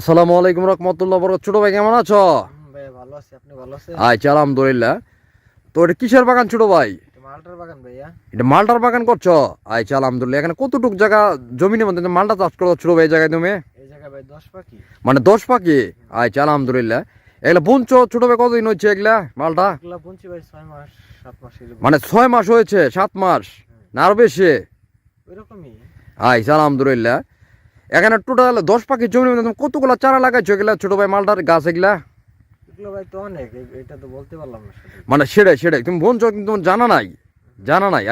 আসসালামু আলাইকুম রহমতুল্লাহ বরকত। ছোট ভাই কেমন আছো? ভাই ভালো আছি, আপনি ভালো আছেন? আচ্ছা আলহামদুলিল্লাহ। তো এটা কিসের বাগান ছোট ভাই? এটা মালটার বাগান ভাইয়া। এটা মালটার বাগান করছো? আচ্ছা আলহামদুলিল্লাহ। এখানে কতটুক জায়গা জমিনের মধ্যে মালটা চাষ করো ছোট ভাই এই জায়গায় তুমি? এই জায়গা ভাই 10 পাখি। মানে 10 পাখি? আচ্ছা আলহামদুলিল্লাহ। এগুলা বুনছো ছোট ভাই, কতদিন হচ্ছে এগুলা মালটা? এগুলা বুনছি ভাই 6 মাস 7 মাস এরকম। মানে 6 মাস হয়েছে, 7 মাস না আরো বেশি? ওইরকমই। আচ্ছা আলহামদুলিল্লাহ। এখানে টোটাল 10 পাখি জমির মধ্যে তুমি কতগুলা চারা লাগাইছো এগুলা ছোট ভাই মালটার গাছ এগুলা? এগুলো ভাই তো অনেক, এটা তো বলতে পারলাম না সঠিক। মানে সেটাই তুমি বুনছো কিন্তু তোমার জানা নাই?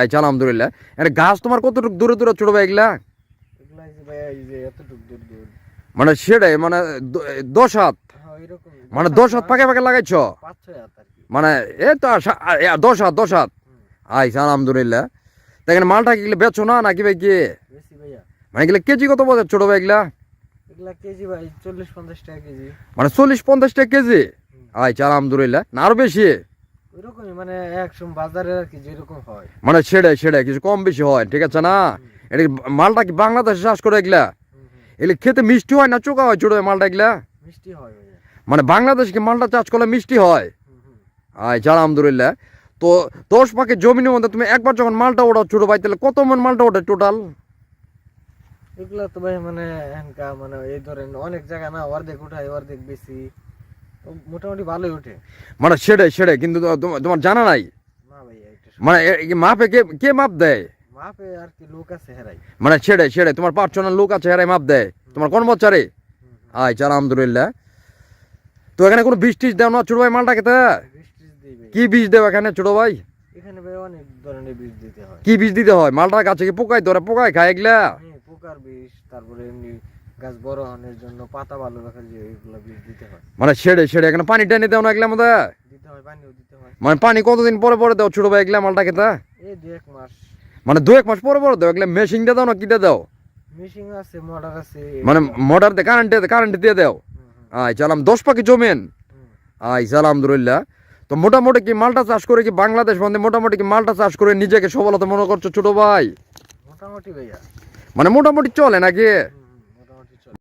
আচ্ছা আলহামদুলিল্লাহ। এখানে গাছ তোমার কতটুকু দূরে দূরে ছোট ভাই এগুলা? এগুলা এই যে ভাই এই যে এতটুক দূর দূর। মানে সেটাই মানে 10 হাত, হ্যাঁ এরকম। মানে 10 হাত পাকে পাকে লাগাইছো? 5-6 হাত আর কি। মানে এই তো 10 হাত 10 হাত। আচ্ছা আলহামদুলিল্লাহ। তো এখানে মালটা কি বেচো না নাকি ভাই কি? বেশি ভাইয়া। মানে এগুলা কেজি কত বলে ছোট ভাই এগুলা? এগুলা কেজি ভাই 40-50 টাকা কেজি। মানে 40-50 টাকা কেজি? আচ্ছা আলহামদুলিল্লাহ। না আরো বেশি? ওইরকমই, মানে একদম বাজারে আর কি যেরকম হয়। মানে সেটাই কিছু কম বেশি হয়, ঠিক আছে না? এটা কি মালটা কি বাংলাদেশে চাষ করে এগুলা? এগুলো খেতে মিষ্টি হয় না চোখা হয় ছোট ভাই মালটা এগুলা? মিষ্টি হয় ভাইয়া। মানে বাংলাদেশ কি মালটা চাষ করলে মিষ্টি হয়? আচ্ছা আলহামদুলিল্লাহ। তো 10 পাখি জমিনের মধ্যে তুমি একবার যখন মালটা ওঠাও ছোট ভাই, তাহলে কত মন মালটা ওঠে টোটাল? এগুলা তো ভাই মানে এনকা মানে এই ধরেন অনেক জায়গা না, অর্ধেক উঠায় অর্ধেক বেশি, তো মোটামুটি ভালোই ওঠে। মানে সেটাই কিন্তু তোমার জানা নাই? না ভাইয়া একটু মানে মাপে কে কে মাপ দেয়? মাপে আর কি লোক আছে হেরাই। মানে সেটাই তোমার পার্সোনাল লোক আছে এরাই মাপ দেয় তোমার কর্মচারী? আচ্ছা আলহামদুলিল্লাহ। তো এখানে কোনো বীজ টিজ দেও না ছোট ভাই মালটা খেতে? বীজ টিজ দিই ভাই। কি বীজ দেও এখানে ছোট ভাই? এখানে ভাই অনেক ধরনের বীজ দিতে হয়। কি বীজ দিতে হয়? মালটার গাছে কি পোকায় ধরে, পোকায় খায় এগুলা? হ্যাঁ পোকার বীজ, তারপরে এমনি গাছ বড় হওয়ার জন্য পাতা ভালো রাখার যে এগুলা বীজ দিতে হয়। মানে সেটাই এখানে পানি টানি দেও না এগুলা মধ্যে? দিতে হয়, পানিও দিতে হয়। মানে পানি কতদিন পরে পরে দেও ছোট ভাই এগুলা মালটা খেতে? এই 2-1 মাস। মানে 2-1 মাস পরে পরে দেও এগুলা? মেশিন দিয়ে দাও না কি দিয়ে দাও? মেশিন আছে, মোটর আছে। মানে মোটর দিয়ে কারেন্ট দিয়ে দাও? আচ্ছা 10 পাখি জমেন? আচ্ছা আলহামদুলিল্লাহ। তো মোটামুটি কি মালটা চাষ করে কি বাংলাদেশ বন্ধে মোটামুটি কি মালটা চাষ করে নিজেকে সফলতা মনে করছো ছোট ভাই? মোটামুটি ভাইয়া। মানে মোটামুটি চলে নাকি?